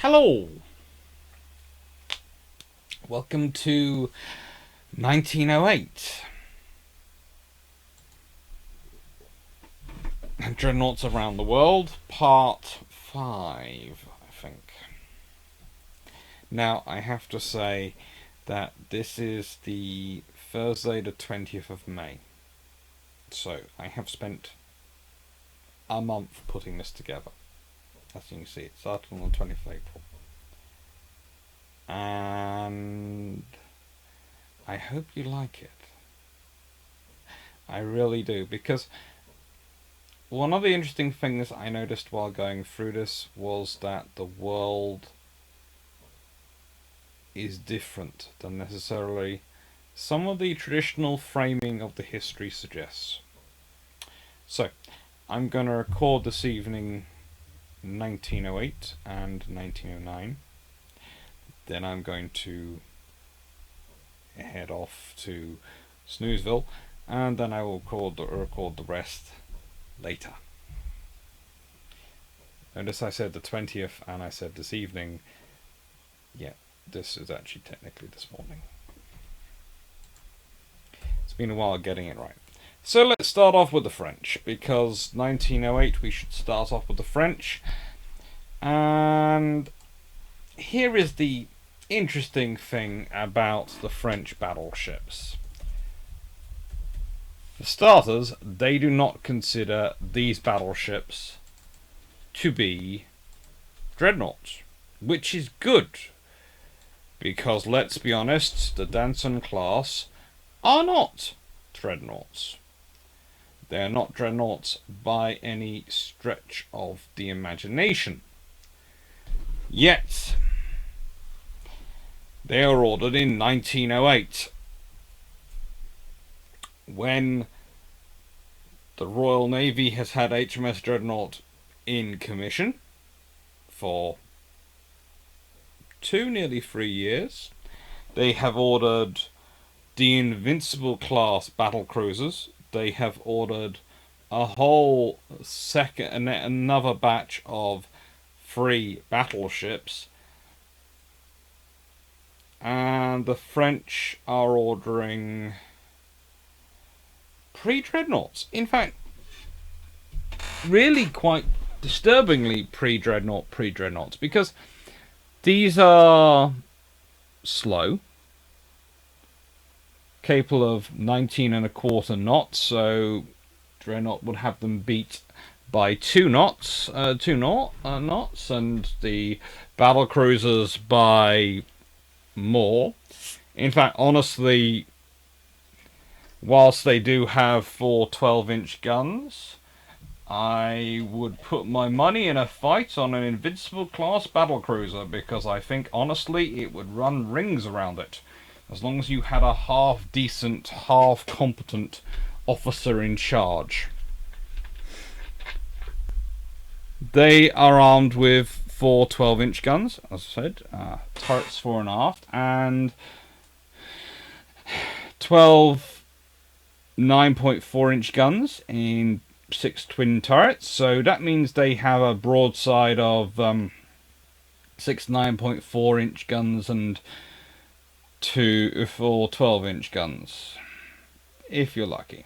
Hello! Welcome to 1908. Dreadnoughts Around the World, Part 5, I think. Now, I have to say that this is the Thursday the 20th of May. So, I have spent a month putting this together. As you can see, it started on the 20th of April. And I hope you like it. I really do, because one of the interesting things I noticed while going through this was that the world is different than necessarily some of the traditional framing of the history suggests. So, I'm going to record this evening 1908 and 1909. Then I'm going to head off to Snoozeville, and then I will record the rest later. Notice I said the 20th and I said this evening. Yeah, this is actually technically this morning. It's been a while getting it right. So let's start off with the French, because 1908 we should start off with the French. And here is the interesting thing about the French battleships. For starters, they do not consider these battleships to be dreadnoughts, which is good, because let's be honest, the Danson class are not dreadnoughts. They are not dreadnoughts by any stretch of the imagination. Yet, they are ordered in 1908, when the Royal Navy has had HMS Dreadnought in commission for nearly 3 years. They have ordered the Invincible class battle cruisers. They have ordered a whole another batch of 3 battleships. And the French are ordering pre-dreadnoughts. In fact, really quite disturbingly pre-dreadnoughts, because these are slow, capable of 19¼ knots, so dreadnought would have them beat by 2 knots, knots, and the battle cruisers by more. In fact, honestly, whilst they do have 4 12-inch guns, I would put my money in a fight on an Invincible class battlecruiser, because I think honestly it would run rings around it, as long as you had a half-decent, half-competent officer in charge. They are armed with 4 12-inch guns, as I said, turrets fore and aft, and 12 9.4-inch guns in 6 twin turrets. So that means they have a broadside of 6 9.4-inch guns and 4 12-inch guns, if you're lucky.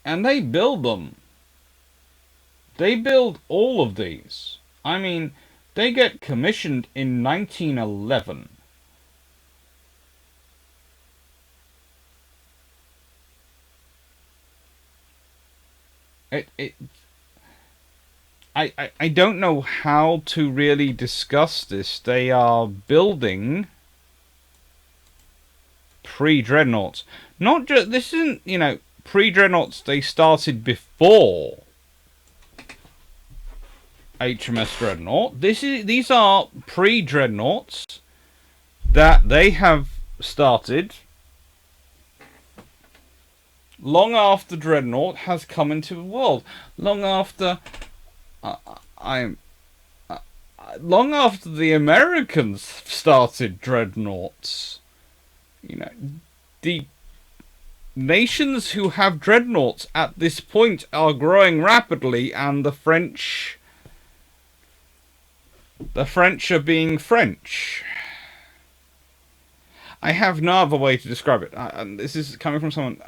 And they build them. They build all of these. I mean, they get commissioned in 1911. I don't know how to really discuss this. They are building pre-dreadnoughts. Not just, this isn't, pre-dreadnoughts, they started before HMS Dreadnought. These are pre-dreadnoughts that they have started long after Dreadnought has come into the world. Long after long after the Americans started Dreadnoughts. The nations who have dreadnoughts at this point are growing rapidly, and the French are being French. I have no other way to describe it. And this is coming from someone.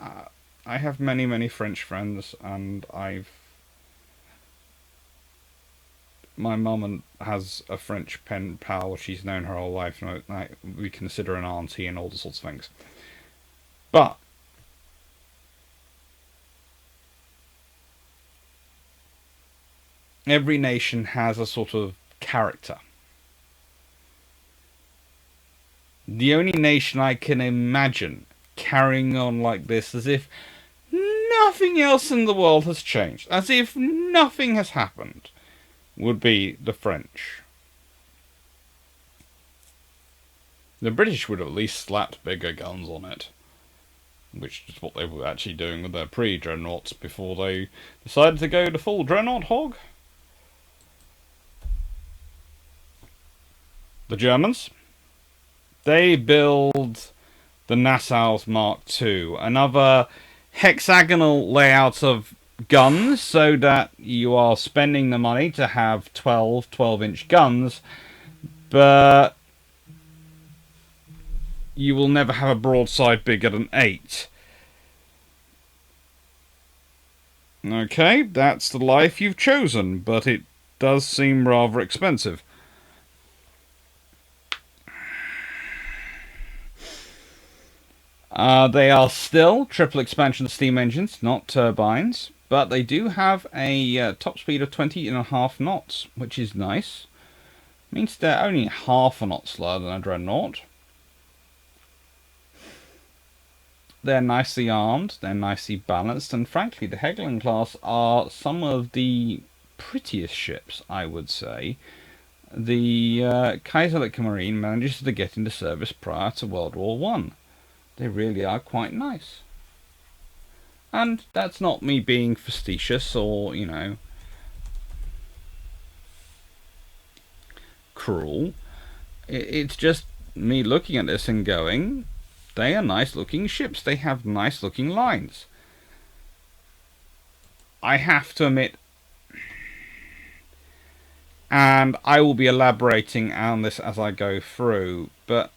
I have many, many French friends, and my mum has a French pen pal she's known her whole life, and we consider an auntie and all sorts of things. But every nation has a sort of character. The only nation I can imagine carrying on like this, as if nothing else in the world has changed, as if nothing has happened, would be the French. The British would have at least slapped bigger guns on it, which is what they were actually doing with their pre-dreadnoughts before they decided to go the full dreadnought hog. The Germans, they build the Nassau's Mark II, another hexagonal layout of guns, so that you are spending the money to have 12-inch guns, but you will never have a broadside bigger than 8. Okay, that's the life you've chosen, but it does seem rather expensive. They are still triple expansion steam engines, not turbines, but they do have a top speed of 20.5 knots, which is nice. Means they're only half a knot slower than a dreadnought. They're nicely armed, they're nicely balanced, and frankly, the Hegland class are some of the prettiest ships, I would say. The Kaiserliche Marine manages to get into service prior to World War One. They really are quite nice. And that's not me being facetious or, cruel. It's just me looking at this and going, they are nice looking ships. They have nice looking lines. I have to admit, and I will be elaborating on this as I go through, but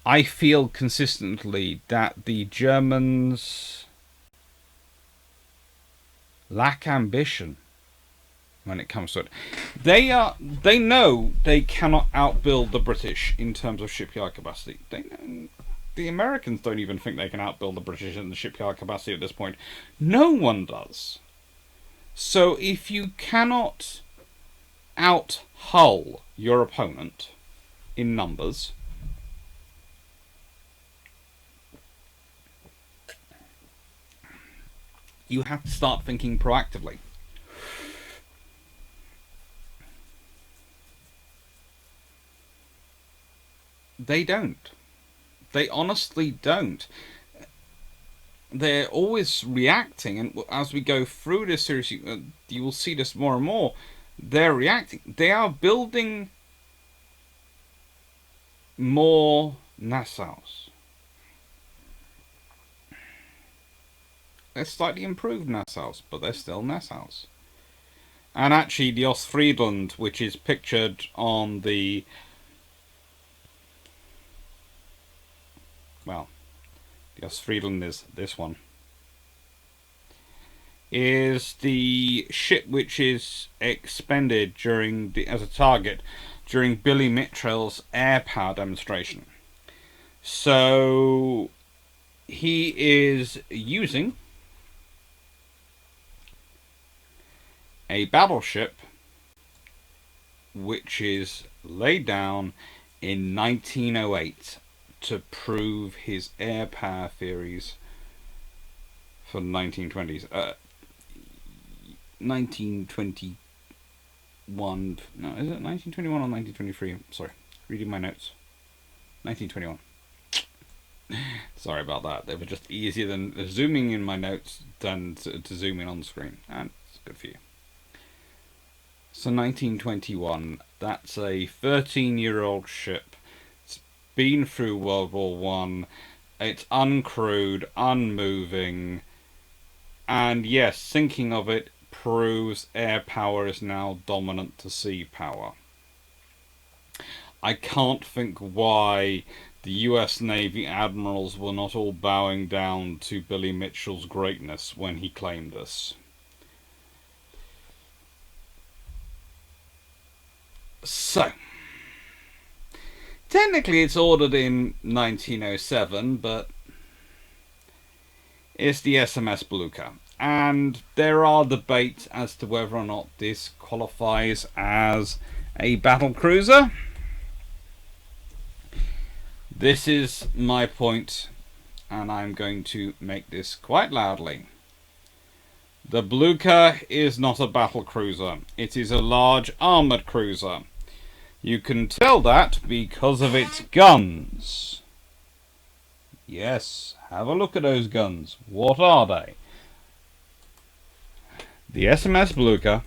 I feel consistently that the Germans lack ambition when it comes to it. They know they cannot outbuild the British in terms of shipyard capacity. The Americans don't even think they can outbuild the British in the shipyard capacity at this point. No one does. So if you cannot out-hull your opponent in numbers, you have to start thinking proactively. They don't. They honestly don't. They're always reacting, and as we go through this series, you will see this more and more. They're reacting. They are building more Nassaus. They're slightly improved Nassaus, but they're still Nassaus. And actually, the Ostfriesland, which is pictured on the... well, the Ostfriesland is this one. Is the ship which is expended as a target during Billy Mitchell's air power demonstration. So he is using a battleship which is laid down in 1908 to prove his air power theories for the 1920s. 1921. No, is it 1921 or 1923? Sorry, reading my notes. 1921. Sorry about that. They were just easier than zooming in my notes than to zoom in on the screen. And it's good for you. So 1921, that's a 13-year-old ship. It's been through World War One, It's uncrewed, unmoving, and yes, thinking of it proves air power is now dominant to sea power. I can't think why the US Navy admirals were not all bowing down to Billy Mitchell's greatness when he claimed this. So, technically it's ordered in 1907, but it's the SMS Blucher. And there are debates as to whether or not this qualifies as a battle cruiser. This is my point, and I'm going to make this quite loudly. The Blucher is not a battle cruiser. It is a large armoured cruiser. You can tell that because of its guns. Yes, have a look at those guns. What are they? The SMS Blucher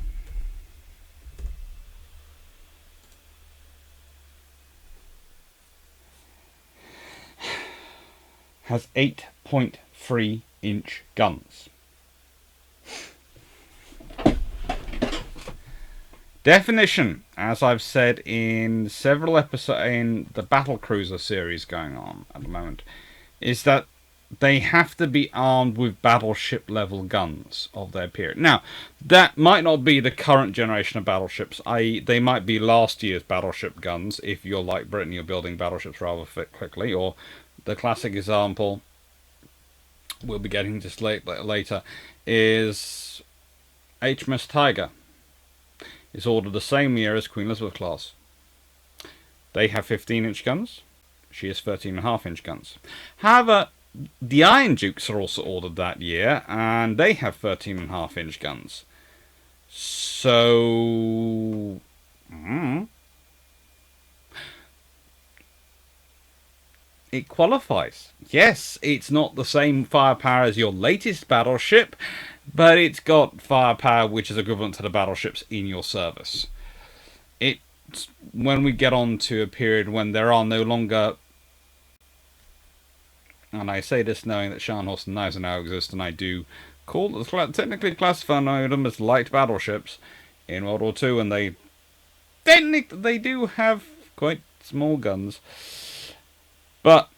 has 8.3-inch guns. Definition, as I've said in several episodes in the Battle Cruiser series going on at the moment, is that they have to be armed with battleship level guns of their period. Now, that might not be the current generation of battleships, i.e. they might be last year's battleship guns if you're like Britain, you're building battleships rather quickly, or the classic example we'll be getting just later is HMS Tiger. It's ordered the same year as Queen Elizabeth class. They have 15-inch guns. She has 13.5-inch guns. However, the Iron Dukes are also ordered that year, and they have 13.5-inch guns. So... it qualifies. Yes, it's not the same firepower as your latest battleship, but it's got firepower which is equivalent to the battleships in your service. It's when we get on to a period when there are no longer, and I say this knowing that Scharnhorst and Knives now exist, and I do technically classify them as light battleships in World War II, and they do have quite small guns. But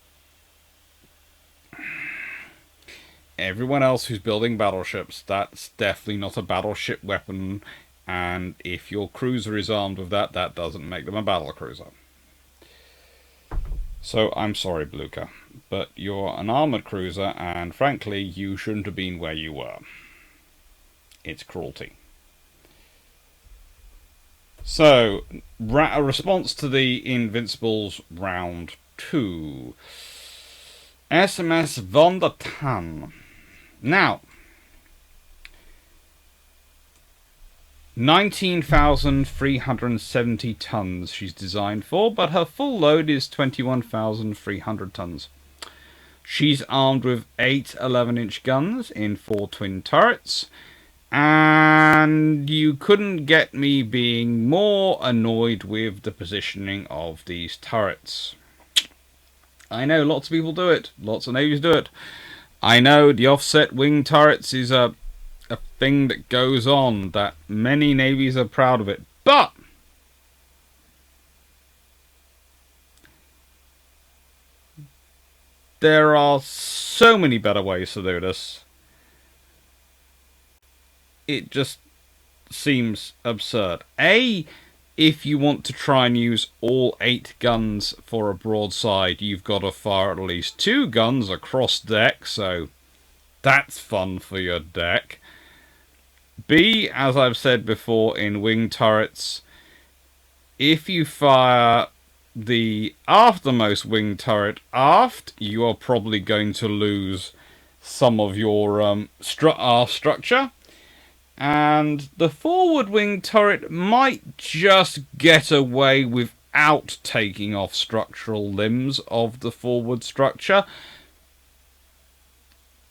everyone else who's building battleships, that's definitely not a battleship weapon, and if your cruiser is armed with that, that doesn't make them a battle cruiser. So I'm sorry, Blucher, but you're an armoured cruiser, and frankly, you shouldn't have been where you were. It's cruelty. So, a response to the Invincibles round 2. SMS Von der Tann. Now, 19,370 tons she's designed for, but her full load is 21,300 tons. She's armed with 8 11-inch guns in 4 twin turrets, and you couldn't get me being more annoyed with the positioning of these turrets. I know lots of people do it. Lots of navies do it. I know the offset wing turrets is a thing that goes on, that many navies are proud of it. But there are so many better ways to do this. It just seems absurd. If you want to try and use all 8 guns for a broadside, you've got to fire at least 2 guns across deck, so that's fun for your deck. B, as I've said before in wing turrets, if you fire the aftermost wing turret aft, you are probably going to lose some of your aft structure. And the forward wing turret might just get away without taking off structural limbs of the forward structure.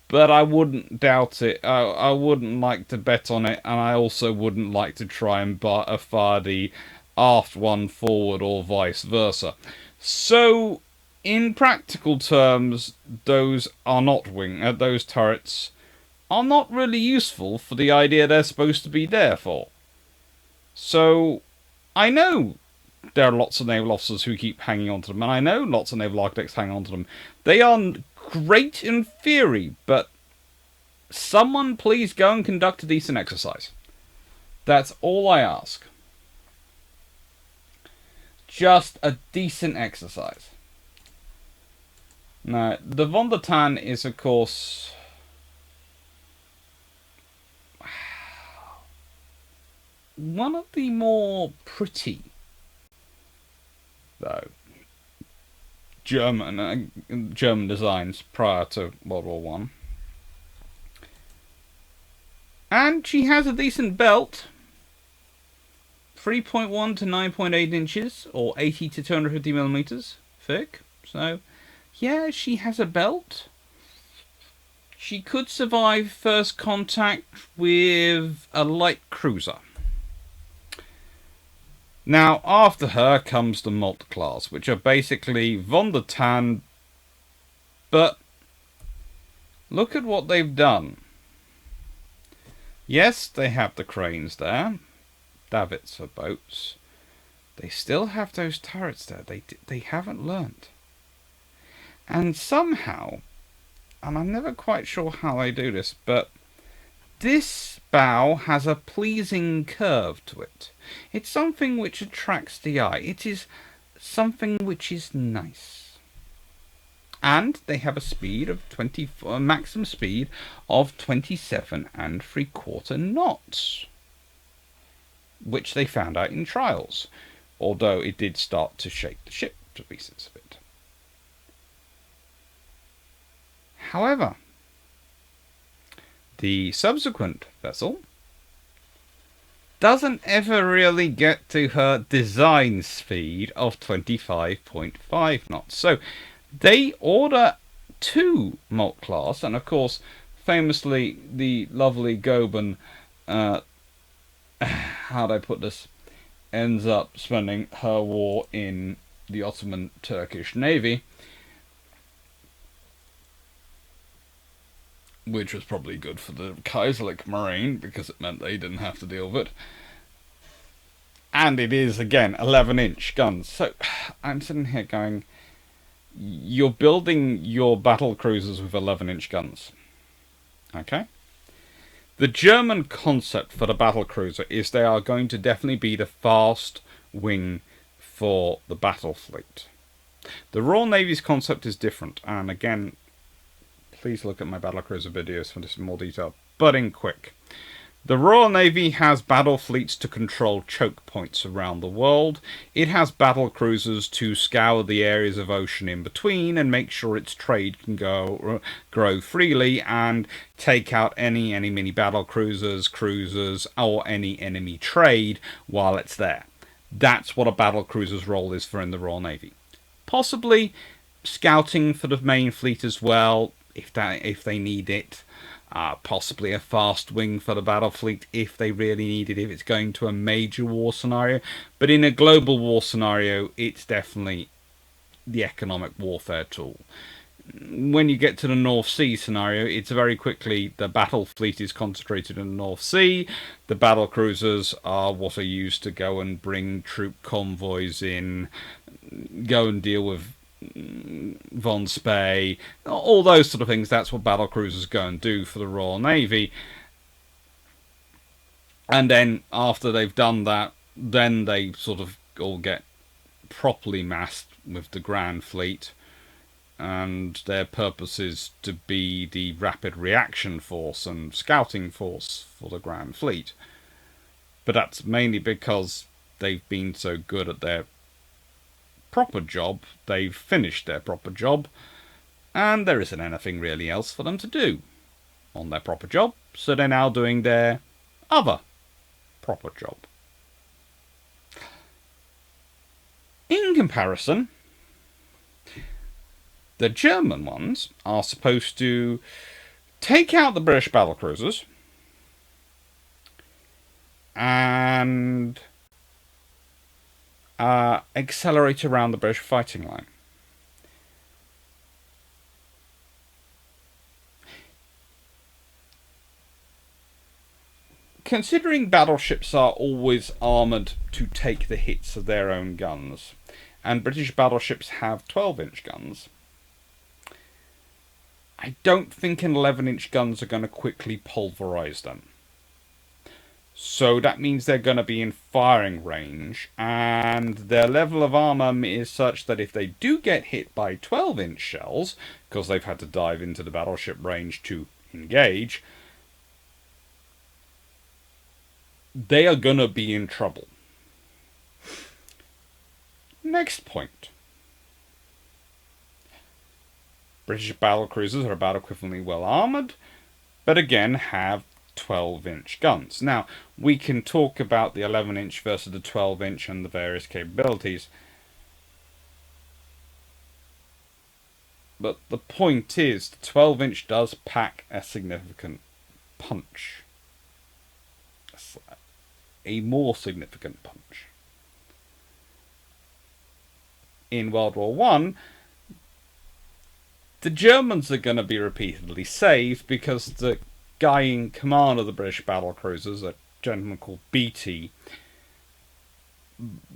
But I wouldn't doubt it. I wouldn't like to bet on it, and I also wouldn't like to try and fire the aft one forward or vice versa. So in practical terms, those are not those turrets are not really useful for the idea they're supposed to be there for. So, I know there are lots of naval officers who keep hanging on to them, and I know lots of naval architects hang on to them. They are great in theory, but someone please go and conduct a decent exercise. That's all I ask. Just a decent exercise. Now, the Von der Tann is, of course, one of the more pretty, though, German designs prior to World War One. And she has a decent belt. 3.1 to 9.8 inches, or 80 to 250 millimeters thick. So, yeah, she has a belt. She could survive first contact with a light cruiser. Now, after her comes the Molt class, which are basically Von der Tann, but look at what they've done. Yes, they have the cranes there, davits for boats. They still have those turrets there. They haven't learnt. And somehow, and I'm never quite sure how they do this, but this bow has a pleasing curve to it. It's something which attracts the eye. It is something which is nice. And they have a speed of maximum speed of 27.75 knots, which they found out in trials, although it did start to shake the ship to pieces a bit. However, the subsequent vessel doesn't ever really get to her design speed of 25.5 knots. So they order 2 Molt class, and of course, famously, the lovely Goeben, how'd I put this, ends up spending her war in the Ottoman Turkish Navy, which was probably good for the Kaiserlich Marine, because it meant they didn't have to deal with it. And it is, again, 11-inch guns. So, I'm sitting here going, you're building your battle cruisers with 11-inch guns. Okay? The German concept for the battle cruiser is they are going to definitely be the fast wing for the battle fleet. The Royal Navy's concept is different, and again, please look at my battlecruiser videos for this in more detail, but in quick. The Royal Navy has battle fleets to control choke points around the world. It has battle cruisers to scour the areas of ocean in between and make sure its trade can grow freely and take out any mini battle cruisers, or any enemy trade while it's there. That's what a battle cruiser's role is for in the Royal Navy. Possibly scouting for the main fleet as well, if they need it. Possibly a fast wing for the battle fleet if they really need it, if it's going to a major war scenario. But in a global war scenario, it's definitely the economic warfare tool. When you get to the North Sea scenario, it's very quickly the battle fleet is concentrated in the North Sea. The battle cruisers are what are used to go and bring troop convoys in, go and deal with Von Spey, all those sort of things. That's what battle cruisers go and do for the Royal Navy. And then after they've done that, then they sort of all get properly massed with the Grand Fleet, and their purpose is to be the rapid reaction force and scouting force for the Grand Fleet. But that's mainly because they've been so good at their proper job, they've finished their proper job, and there isn't anything really else for them to do on their proper job, so they're now doing their other proper job. In comparison, the German ones are supposed to take out the British battlecruisers and accelerate around the British fighting line. considering battleships are always armoured to take the hits of their own guns, and British battleships have 12-inch guns, I don't think an 11-inch guns are going to quickly pulverise them. So that means they're going to be in firing range, and their level of armour is such that if they do get hit by 12-inch shells, because they've had to dive into the battleship range to engage, they are going to be in trouble. Next point. British battlecruisers are about equivalently well armoured, but again have 12-inch guns. Now, we can talk about the 11-inch versus the 12-inch and the various capabilities, but the point is, the 12-inch does pack a significant punch. A more significant punch. In World War One, the Germans are going to be repeatedly saved because the guy in command of the British battlecruisers, a gentleman called Beatty,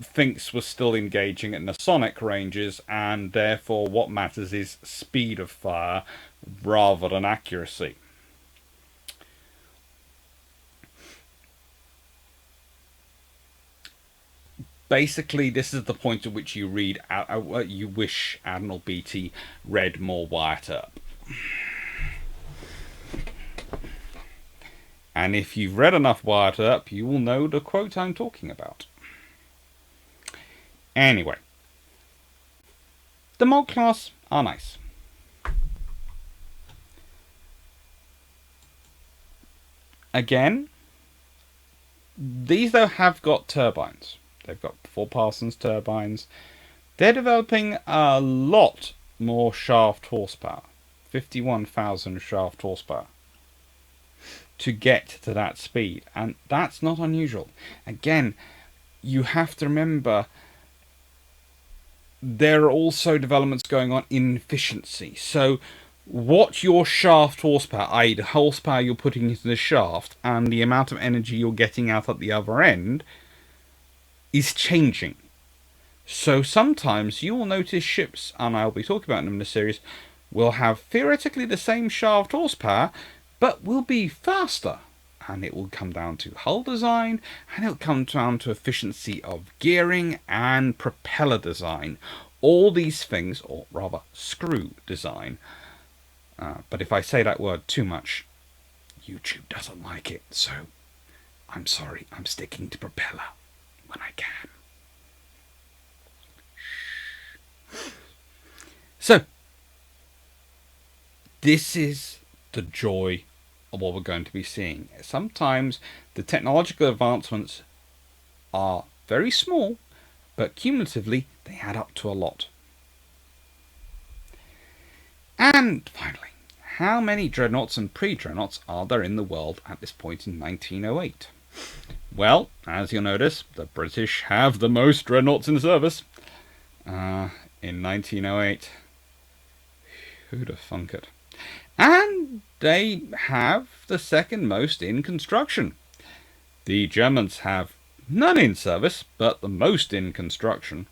thinks we're still engaging at nasonic ranges, and therefore what matters is speed of fire rather than accuracy. Basically, this is the point at which you read, you wish Admiral Beatty read more Wyatt Earp. And if you've read enough Wyatt Earp, you will know the quote I'm talking about. Anyway, the mod class are nice. Again, these though have got turbines. They've got 4 Parsons turbines. They're developing a lot more shaft horsepower. 51,000 shaft horsepower. To get to that speed. And that's not unusual. Again, you have to remember there are also developments going on in efficiency. So what your shaft horsepower, i.e. the horsepower you're putting into the shaft, and the amount of energy you're getting out at the other end, is changing. So sometimes you will notice ships, and I'll be talking about them in this series, will have theoretically the same shaft horsepower, but will be faster. And it will come down to hull design, and it'll come down to efficiency of gearing and propeller design. All these things, or rather screw design. But if I say that word too much, YouTube doesn't like it. So I'm sorry, I'm sticking to propeller when I can. So, this is the joy of what we're going to be seeing. Sometimes the technological advancements are very small, but cumulatively they add up to a lot. And finally, how many dreadnoughts and pre-dreadnoughts are there in the world at this point in 1908? Well, as you'll notice, the British have the most dreadnoughts in service. In 1908. Who'd have thunk it? And they have the second most in construction. The Germans have none in service, but the most in construction.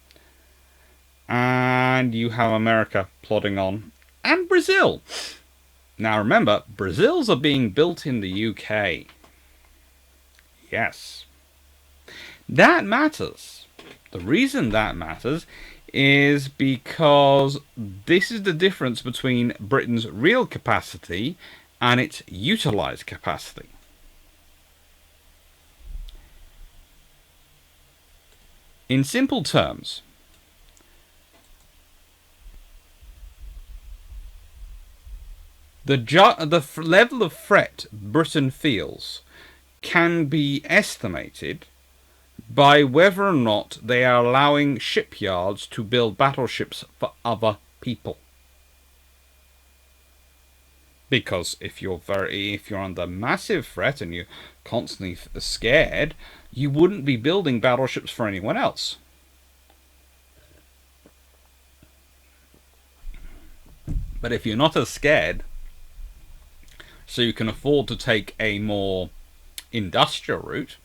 And you have America plodding on. And Brazil. Now remember, Brazils are being built in the UK. Yes. That matters. The reason that matters is because this is the difference between Britain's real capacity and its utilised capacity. In simple terms, the level of threat Britain feels can be estimated by whether or not they are allowing shipyards to build battleships for other people. Because if you're under massive threat and you're constantly scared, you wouldn't be building battleships for anyone else. But if you're not as scared, so you can afford to take a more industrial route,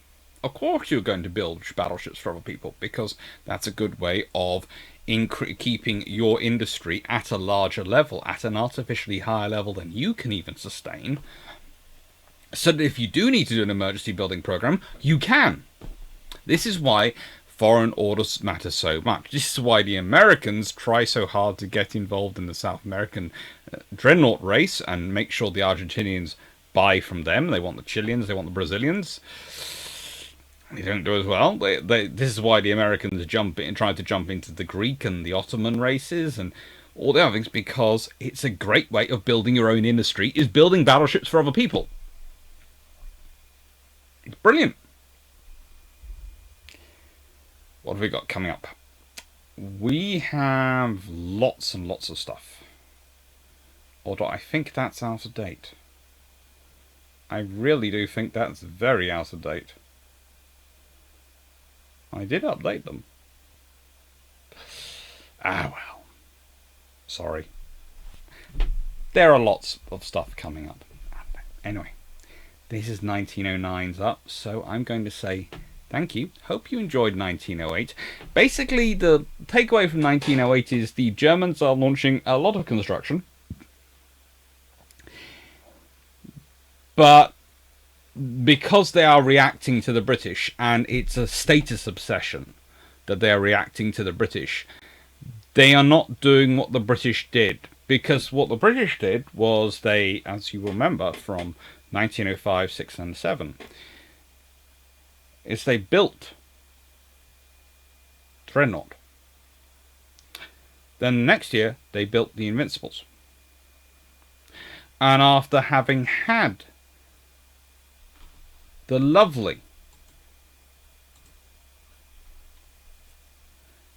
of course you're going to build battleships for other people, because that's a good way of keeping your industry at a larger level, at an artificially higher level than you can even sustain, so that if you do need to do an emergency building program, you can. This is why foreign orders matter so much. This is why the Americans try so hard to get involved in the South American Dreadnought race and make sure the Argentinians buy from them. They want the Chileans, they want the Brazilians. They don't do as well. This is why the Americans try to jump into the Greek and the Ottoman races and all the other things, because it's a great way of building your own industry, is building battleships for other people. It's brilliant. What have we got coming up? We have lots and lots of stuff. Although I think that's out of date. I really do think that's very out of date. I did update them. Ah, well. Sorry. There are lots of stuff coming up. Anyway, this is 1909's up, so I'm going to say thank you. Hope you enjoyed 1908. Basically, the takeaway from 1908 is the Germans are launching a lot of construction, but because they are reacting to the British, and it's a status obsession that they are reacting to the British, they are not doing what the British did. Because what the British did was they, as you remember from 1905, 6 and 7, is they built Dreadnought. Then next year they built the Invincibles. And after having had the lovely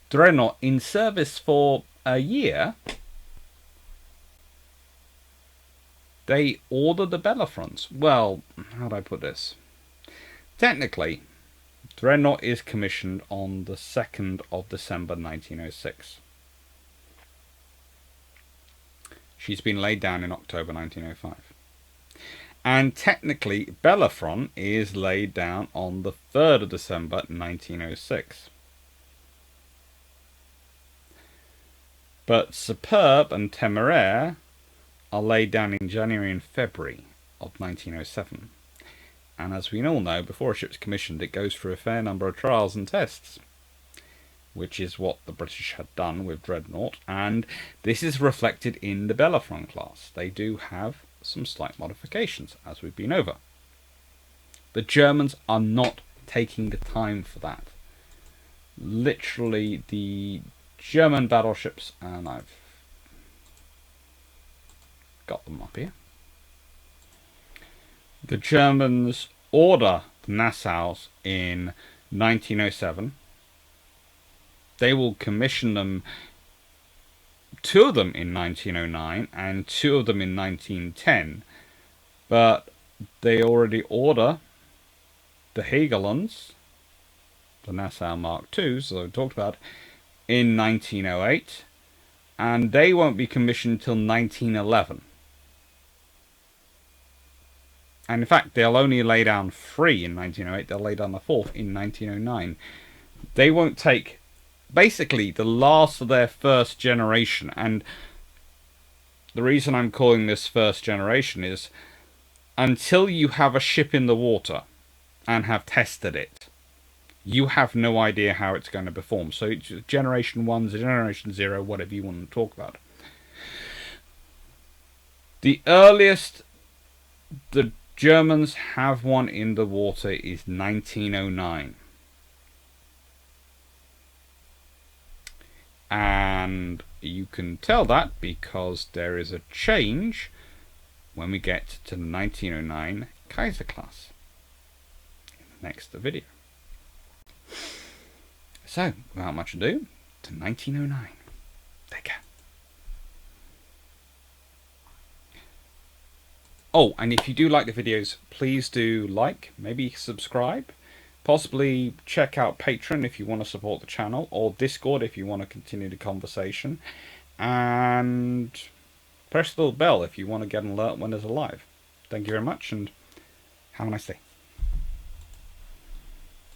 Dreadnought in service for a year, they ordered the Bellerophons. Well, how do I put this? Technically, Dreadnought is commissioned on the 2nd of December 1906. She's been laid down in October 1905. And technically, Bellerophon is laid down on the 3rd of December 1906. But Superb and Temeraire are laid down in January and February of 1907. And as we all know, before a ship's commissioned, it goes through a fair number of trials and tests, which is what the British had done with Dreadnought, and this is reflected in the Bellerophon class. They do have some slight modifications, as we've been over. The Germans are not taking the time for that. Literally, the German battleships, and I've got them up here. The Germans order Nassaus in 1907. They will commission them, 2 of them in 1909 and 2 of them in 1910. But they already order the Helgolands, the Nassau Mark IIs, that I talked about, in 1908. And they won't be commissioned until 1911. And in fact, they'll only lay down 3 in 1908. They'll lay down the 4th in 1909. They won't take basically the last of their first generation. And the reason I'm calling this first generation is until you have a ship in the water and have tested it, you have no idea how it's going to perform. So it's generation 1, generation 0, whatever you want to talk about. The earliest the Germans have one in the water is 1909. And you can tell that because there is a change when we get to the 1909 Kaiser class in the next video. So, without much ado, to 1909. Take care. Oh, and if you do like the videos, please do like, maybe subscribe, possibly check out Patreon if you want to support the channel, or Discord if you want to continue the conversation, and press the little bell if you want to get an alert when there's a live. Thank you very much, and have a nice day.